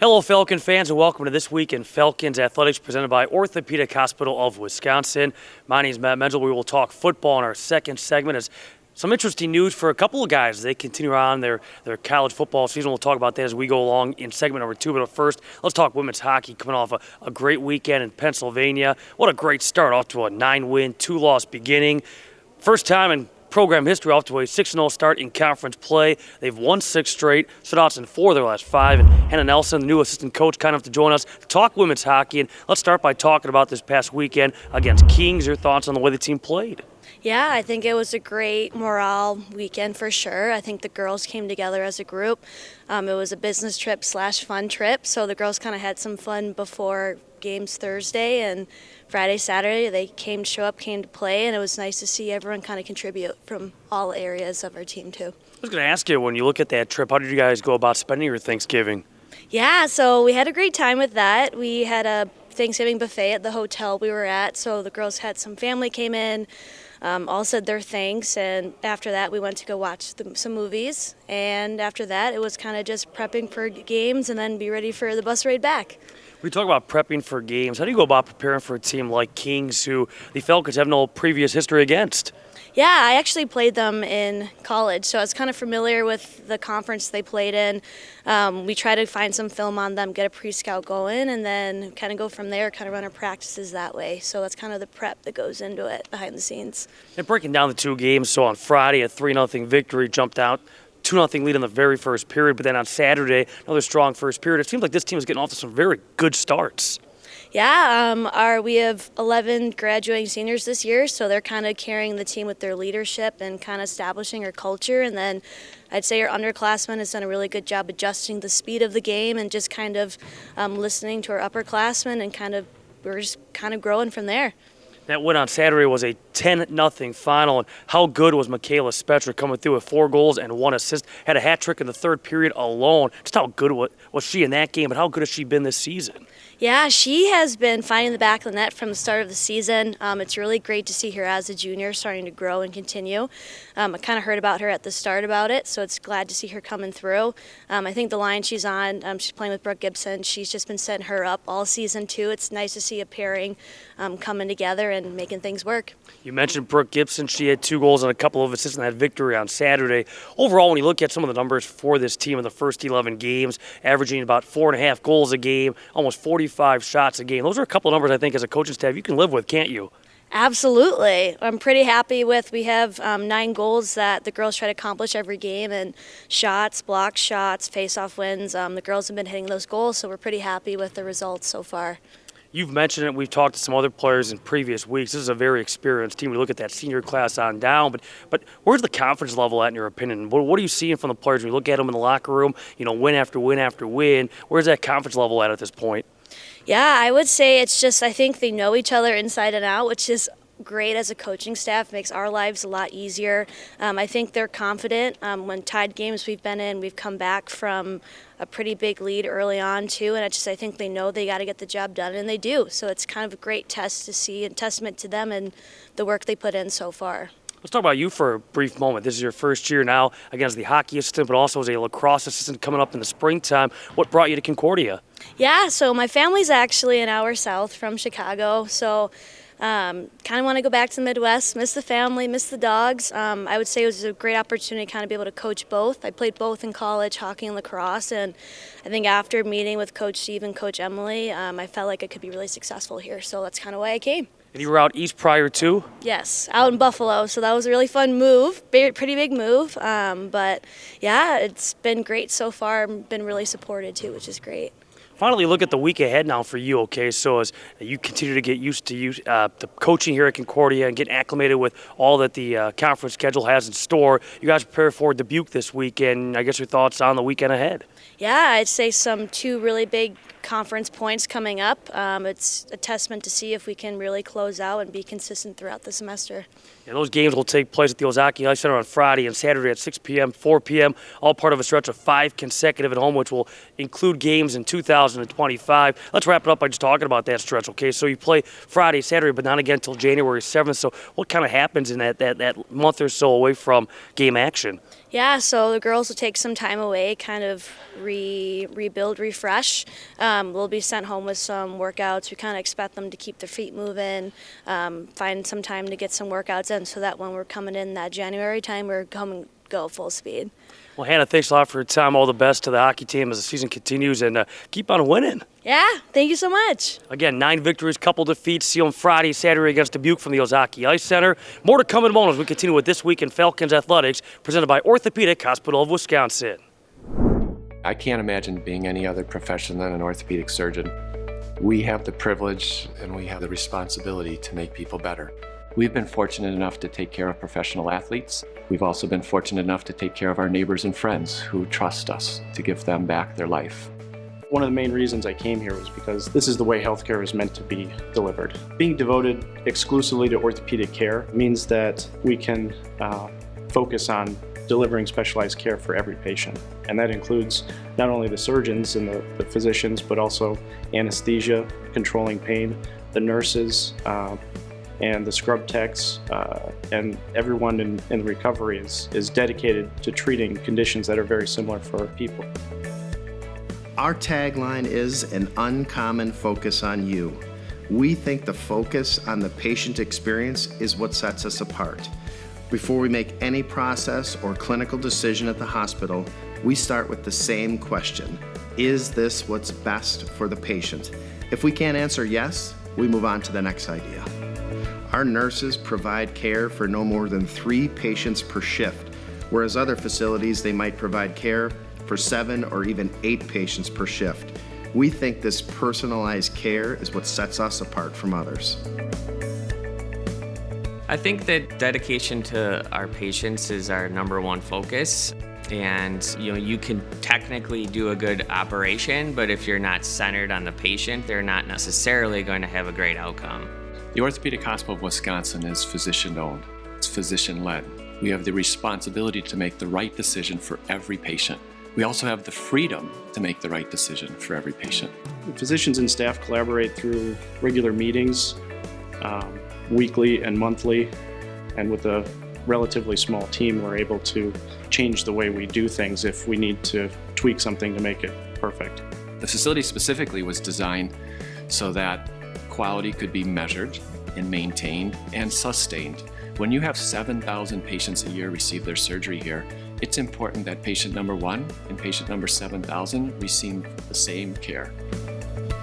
Hello, Falcon fans, and welcome to This Week in Falcons Athletics presented by Orthopedic Hospital of Wisconsin. My name is Matt Menzel. We will talk football in our second segment. As some interesting news for a couple of guys. They continue on their college football season. We'll talk about that as we go along in segment number 2. But first, let's talk women's hockey coming off a great weekend in Pennsylvania. What a great start off to a 9-win, 2-loss beginning. First time in program history off to a 6-0 start in conference play. They've won 6 straight, shutouts in 4 of their last 5. And Hannah Nelson, the new assistant coach, kind enough to join us to talk women's hockey. And let's start by talking about this past weekend against Kings. Your thoughts on the way the team played? Yeah, I think it was a great morale weekend for sure. I think the girls came together as a group. It was a business trip / fun trip, so the girls kind of had some fun before games Thursday, and Friday, Saturday they came to play, and it was nice to see everyone kind of contribute from all areas of our team too. I was going to ask you, when you look at that trip, how did you guys go about spending your Thanksgiving? Yeah, so we had a great time with that. We had a Thanksgiving buffet at the hotel we were at, so the girls had some family came in, all said their thanks, and after that we went to go watch some movies, and after that it was kind of just prepping for games and then be ready for the bus ride back. We talk about prepping for games. How do you go about preparing for a team like Kings, who the Falcons have no previous history against? Yeah, I actually played them in college, so I was kind of familiar with the conference they played in. We try to find some film on them, get a pre-scout going, and then kind of go from there, kind of run our practices that way. So that's kind of the prep that goes into it behind the scenes. And breaking down the 2 games, so on Friday, a 3-0 victory, jumped out 2-0 lead in the very first period, but then on Saturday, another strong first period. It seems like this team is getting off to some very good starts. Yeah, we have 11 graduating seniors this year, so they're kind of carrying the team with their leadership and kind of establishing our culture. And then I'd say our underclassmen has done a really good job adjusting the speed of the game and just kind of listening to our upperclassmen, and we're just kind of growing from there. That win on Saturday was a 10-0 final, and how good was Michaela Spetcher coming through with 4 goals and 1 assist? Had a hat trick in the third period alone. Just how good was she in that game, but how good has she been this season? Yeah, she has been finding the back of the net from the start of the season. It's really great to see her as a junior starting to grow and continue. I kind of heard about her at the start about it, so it's glad to see her coming through. I think the line she's on, she's playing with Brooke Gibson. She's just been setting her up all season too. It's nice to see a pairing coming together and making things work. You mentioned Brooke Gibson. She had 2 goals and a couple of assists in that victory on Saturday. Overall, when you look at some of the numbers for this team in the first 11 games, averaging about 4.5 goals a game, almost 45 shots a game. Those are a couple of numbers I think as a coaching staff you can live with, can't you? Absolutely. I'm pretty happy with, we have 9 goals that the girls try to accomplish every game, and shots, block shots, face-off wins. The girls have been hitting those goals, so we're pretty happy with the results so far. You've mentioned it. We've talked to some other players in previous weeks. This is a very experienced team. We look at that senior class on down, but where's the confidence level at in your opinion? What are you seeing from the players when you look at them in the locker room, win after win after win? Where's that confidence level at this point? Yeah, I would say it's just, I think they know each other inside and out, which is great as a coaching staff, makes our lives a lot easier. I think they're confident. When tied games we've been in, we've come back from a pretty big lead early on too, and I think they know they got to get the job done, and they do. So it's kind of a great test to see, and testament to them and the work they put in so far. Let's talk about you for a brief moment. This is your first year now against the hockey assistant, but also as a lacrosse assistant coming up in the springtime. What brought you to Concordia? Yeah, so my family's actually an hour south from Chicago, so kind of want to go back to the Midwest, miss the family, miss the dogs. I would say it was a great opportunity to kind of be able to coach both. I played both in college, hockey and lacrosse, and I think after meeting with Coach Steve and Coach Emily, I felt like I could be really successful here, so that's kind of why I came. And you were out east prior to? Yes, out in Buffalo, so that was a really fun move, pretty big move, but yeah, it's been great so far. I've been really supported too, which is great. Finally, look at the week ahead now for you, okay? So as you continue to get used to the coaching here at Concordia and get acclimated with all that the conference schedule has in store, you guys prepare for Dubuque this weekend. I guess your thoughts on the weekend ahead? Yeah, I'd say 2 really big conference points coming up. It's a testament to see if we can really close out and be consistent throughout the semester. And those games will take place at the Ozaki Ice Center on Friday and Saturday at 6 p.m., 4 p.m., all part of a stretch of 5 consecutive at home, which will include games in 2025. Let's wrap it up by just talking about that stretch, okay? So you play Friday, Saturday, but not again until January 7th. So what kind of happens in that month or so away from game action? Yeah, so the girls will take some time away, kind of rebuild, refresh. We'll be sent home with some workouts. We kind of expect them to keep their feet moving, find some time to get some workouts in so that when we're coming in that January time, we're go full speed. Well, Hannah, thanks a lot for your time. All the best to the hockey team as the season continues, and keep on winning. Yeah, thank you so much. Again, 9 victories, couple defeats. See you on Friday, Saturday against Dubuque from the Ozaki Ice Center. More to come in a moment as we continue with This Week in Falcons Athletics, presented by Orthopedic Hospital of Wisconsin. I can't imagine being any other profession than an orthopedic surgeon. We have the privilege and we have the responsibility to make people better. We've been fortunate enough to take care of professional athletes. We've also been fortunate enough to take care of our neighbors and friends who trust us to give them back their life. One of the main reasons I came here was because this is the way healthcare is meant to be delivered. Being devoted exclusively to orthopedic care means that we can focus on delivering specialized care for every patient. And that includes not only the surgeons and the physicians, but also anesthesia, controlling pain, the nurses, and the scrub techs, and everyone in recovery is dedicated to treating conditions that are very similar for people. Our tagline is an uncommon focus on you. We think the focus on the patient experience is what sets us apart. Before we make any process or clinical decision at the hospital, we start with the same question. Is this what's best for the patient? If we can't answer yes, we move on to the next idea. Our nurses provide care for no more than 3 patients per shift, whereas other facilities, they might provide care for 7 or even 8 patients per shift. We think this personalized care is what sets us apart from others. I think that dedication to our patients is our number one focus. And you can technically do a good operation, but if you're not centered on the patient, they're not necessarily going to have a great outcome. The Orthopedic Hospital of Wisconsin is physician-owned. It's physician-led. We have the responsibility to make the right decision for every patient. We also have the freedom to make the right decision for every patient. Physicians and staff collaborate through regular meetings, weekly and monthly, and with a relatively small team, we're able to change the way we do things if we need to tweak something to make it perfect. The facility specifically was designed so that quality could be measured and maintained and sustained. When you have 7,000 patients a year receive their surgery here, it's important that patient number 1 and patient number 7,000 receive the same care.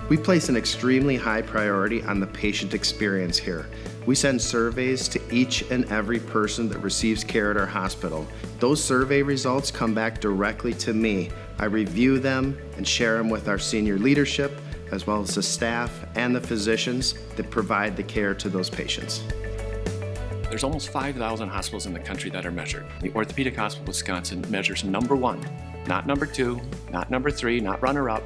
We place an extremely high priority on the patient experience here. We send surveys to each and every person that receives care at our hospital. Those survey results come back directly to me. I review them and share them with our senior leadership, as well as the staff and the physicians that provide the care to those patients. There's almost 5,000 hospitals in the country that are measured. The Orthopedic Hospital of Wisconsin measures number 1, not number 2, not number 3, not runner-up,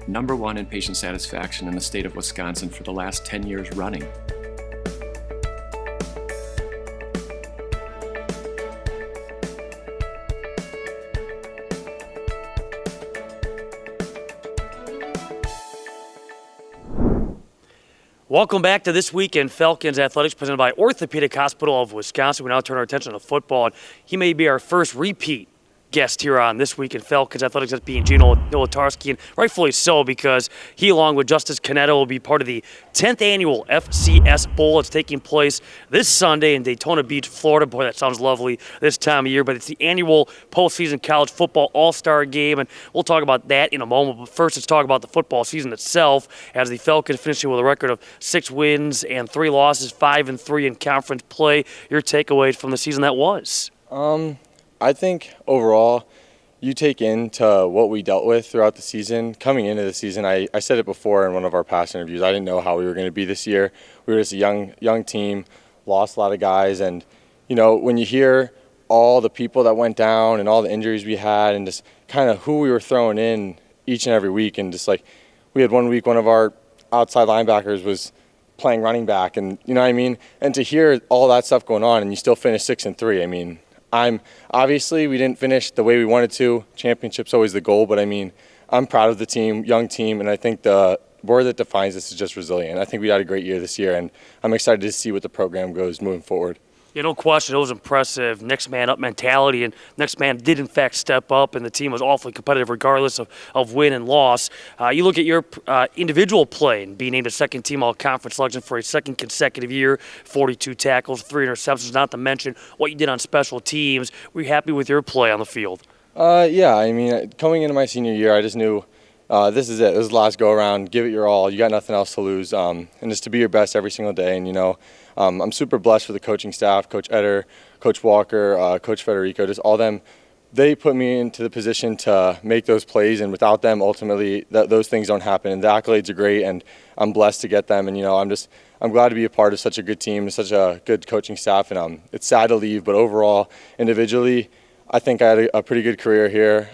number 1 in patient satisfaction in the state of Wisconsin for the last 10 years running. Welcome back to This Week in Falcons Athletics, presented by Orthopedic Hospital of Wisconsin. We now turn our attention to football, and he may be our first repeat guest here on This Week in Falcons Athletics, that's being Gino Nolatarski, and rightfully so, because he, along with Justice Canetto, will be part of the 10th annual FCS Bowl. It's taking place this Sunday in Daytona Beach, Florida. Boy, that sounds lovely this time of year, but it's the annual postseason college football all-star game, and we'll talk about that in a moment. But first, let's talk about the football season itself, as the Falcons finishing with a record of 6 wins and 3 losses, 5-3 in conference play. Your takeaways from the season that was? I think overall, you take into what we dealt with throughout the season. Coming into the season, I said it before in one of our past interviews, I didn't know how we were going to be this year. We were just a young team, lost a lot of guys, and when you hear all the people that went down and all the injuries we had and just kind of who we were throwing in each and every week, and just like we had one week one of our outside linebackers was playing running back, and you know what I mean? And to hear all that stuff going on and you still finish 6-3, I mean, obviously we didn't finish the way we wanted to. Championship's always the goal, but I mean, I'm proud of the team, young team, and I think the word that defines this is just resilient. I think we had a great year this year, and I'm excited to see what the program goes moving forward. Yeah, no question, it was impressive. Next man up mentality, and next man did in fact step up, and the team was awfully competitive regardless of win and loss. You look at your individual play and being named a second team all-conference selection for a second consecutive year, 42 tackles, 3 interceptions, not to mention what you did on special teams. Were you happy with your play on the field? Yeah, I mean, coming into my senior year, I just knew this is it. This is the last go-around. Give it your all. You got nothing else to lose, and just to be your best every single day. And, you know, I'm super blessed for the coaching staff, Coach Eder, Coach Walker, Coach Federico, just all them. They put me into the position to make those plays, and without them, ultimately, those things don't happen. And the accolades are great, and I'm blessed to get them. And, you know, I'm glad to be a part of such a good team, such a good coaching staff. And it's sad to leave, but overall, individually, I think I had a pretty good career here.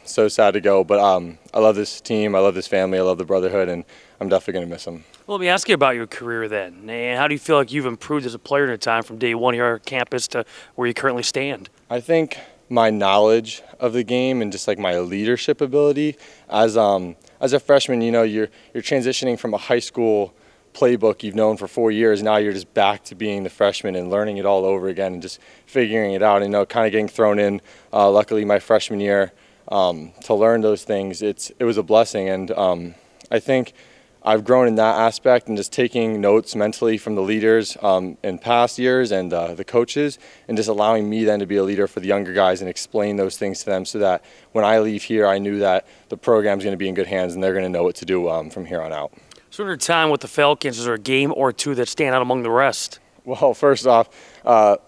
So sad to go, but I love this team, I love this family, I love the brotherhood, and I'm definitely going to miss them. Well, let me ask you about your career then. And how do you feel like you've improved as a player in your time from day one here on campus to where you currently stand? I think my knowledge of the game and just like my leadership ability as a freshman, you know, you're transitioning from a high school playbook you've known for 4 years. Now you're just back to being the freshman and learning it all over again and just figuring it out. And, you know, kind of getting thrown in, luckily my freshman year, to learn those things. It was a blessing, and I think I've grown in that aspect and just taking notes mentally from the leaders in past years and the coaches, and just allowing me then to be a leader for the younger guys and explain those things to them so that when I leave here, I knew that the program's going to be in good hands and they're going to know what to do from here on out. So in your time with the Falcons, is there a game or two that stand out among the rest? Well, first off,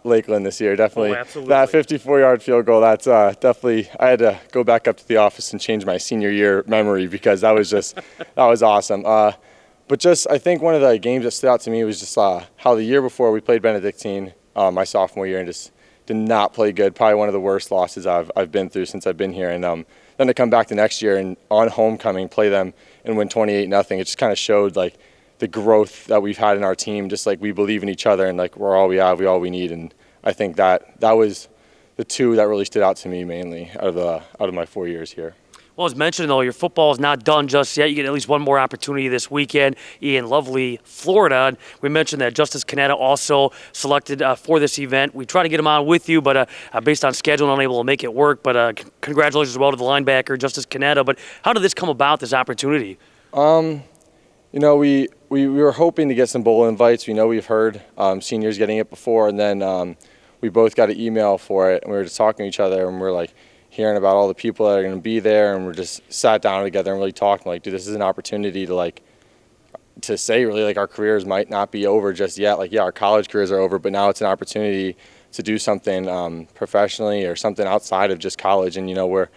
Lakeland this year, definitely. Oh, absolutely. That 54-yard field goal, that's definitely, I had to go back up to the office and change my senior year memory because that was just, that was awesome. But just, I think one of the games that stood out to me was just how the year before we played Benedictine my sophomore year and just did not play good. Probably one of the worst losses I've been through since I've been here. And then to come back the next year and on homecoming play them and win 28-0, it just kind of showed like the growth that we've had in our team, just like we believe in each other and like we're all we have, we all we need. And I think that was the two that really stood out to me mainly out of my 4 years here. Well, as mentioned, though, your football is not done just yet. You get at least one more opportunity this weekend in lovely Florida. And we mentioned that Justice Canetta also selected for this event. We tried to get him on with you, but based on schedule, unable to make it work. But congratulations as well to the linebacker, Justice Canetta. But how did this come about, this opportunity? You know, we were hoping to get some bowl invites. We know we've heard seniors getting it before, and then we both got an email for it, and we were just talking to each other, and we're like hearing about all the people that are going to be there, and we're just sat down together and really talking like, dude, this is an opportunity to say really like our careers might not be over just yet. Like, yeah, our college careers are over, but now it's an opportunity to do something professionally or something outside of just college. And you know, we're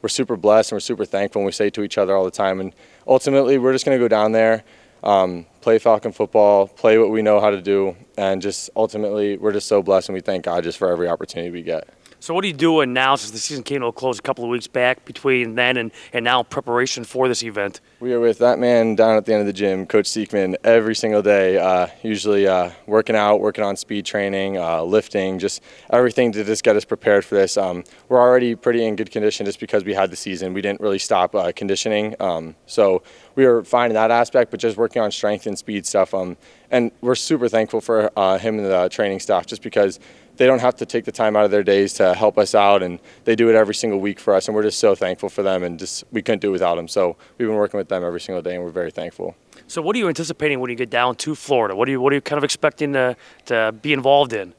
super blessed and we're super thankful, and we say to each other all the time. And ultimately, we're just going to go down there, play Falcon football, play what we know how to do, and just ultimately, we're just so blessed, and we thank God just for every opportunity we get. So what are you doing now since the season came to a close a couple of weeks back between then and now preparation for this event? We are with that man down at the end of the gym, Coach Siekman, every single day, usually working out, working on speed training, lifting, just everything to just get us prepared for this. We're already pretty in good condition just because we had the season. We didn't really stop conditioning. So we were fine in that aspect, but just working on strength and speed stuff. And we're super thankful for him and the training staff just because they don't have to take the time out of their days to help us out, and they do it every single week for us, and we're just so thankful for them, and just we couldn't do it without them. So we've been working with them every single day, and we're very thankful. So what are you anticipating when you get down to Florida? What are you kind of expecting to be involved in?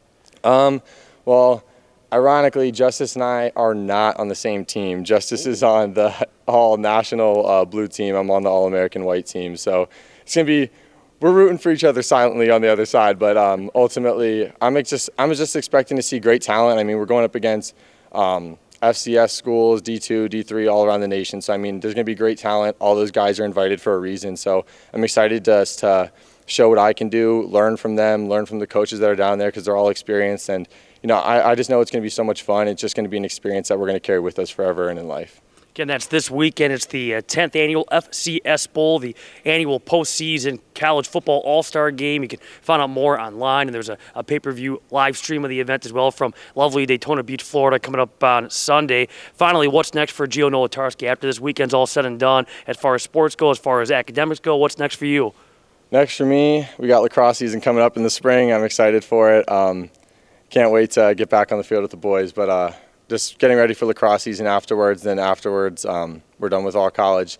Well, ironically, Justice and I are not on the same team. Justice is on the all-national blue team. I'm on the all-American white team. So it's going to be, we're rooting for each other silently on the other side, but ultimately, I'm just expecting to see great talent. I mean, we're going up against FCS schools, D2, D3, all around the nation. So, I mean, there's going to be great talent. All those guys are invited for a reason. So I'm excited just to show what I can do, learn from them, learn from the coaches that are down there because they're all experienced. And, you know, I just know it's going to be so much fun. It's just going to be an experience that we're going to carry with us forever and in life. Again, that's this weekend. It's the 10th annual FCS Bowl, the annual postseason college football all-star game. You can find out more online, and there's a pay-per-view live stream of the event as well from lovely Daytona Beach, Florida, coming up on Sunday. Finally, what's next for Gio Nolatarski after this weekend's all said and done? As far as sports go, as far as academics go, what's next for you? Next for me, we got lacrosse season coming up in the spring. I'm excited for it. Can't wait to get back on the field with the boys, but just getting ready for lacrosse season afterwards. Then afterwards, we're done with all college,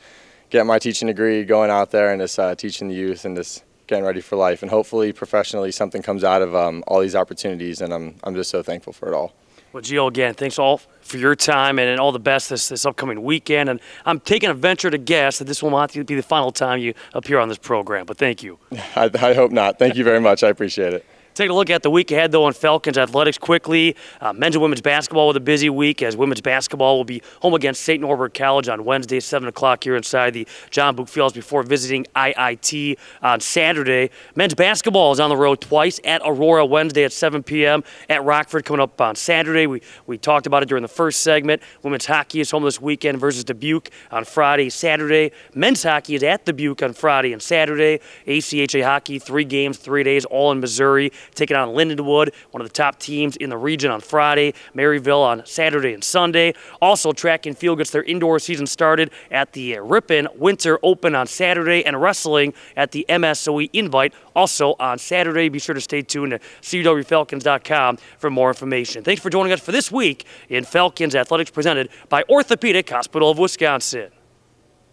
getting my teaching degree, going out there and just teaching the youth and just getting ready for life. And hopefully, professionally, something comes out of all these opportunities, and I'm just so thankful for it all. Well, Gio, again, thanks all for your time and all the best this upcoming weekend. And I'm taking a venture to guess that this will not be the final time you appear on this program, but thank you. I hope not. Thank you very much. I appreciate it. Take a look at the week ahead, though, on Falcons athletics quickly. Men's and women's basketball with a busy week, as women's basketball will be home against St. Norbert College on Wednesday, 7 o'clock here inside the John Book Fields before visiting IIT on Saturday. Men's basketball is on the road twice, at Aurora Wednesday at 7 p.m., at Rockford coming up on Saturday. We talked about it during the first segment. Women's hockey is home this weekend versus Dubuque on Friday, Saturday. Men's hockey is at Dubuque on Friday and Saturday. ACHA hockey, 3 games, 3 days, all in Missouri, taking on Lindenwood, one of the top teams in the region on Friday, Maryville on Saturday and Sunday. Also, track and field gets their indoor season started at the Ripon Winter Open on Saturday, and wrestling at the MSOE Invite also on Saturday. Be sure to stay tuned to CWFalcons.com for more information. Thanks for joining us for this week in Falcons Athletics presented by Orthopedic Hospital of Wisconsin.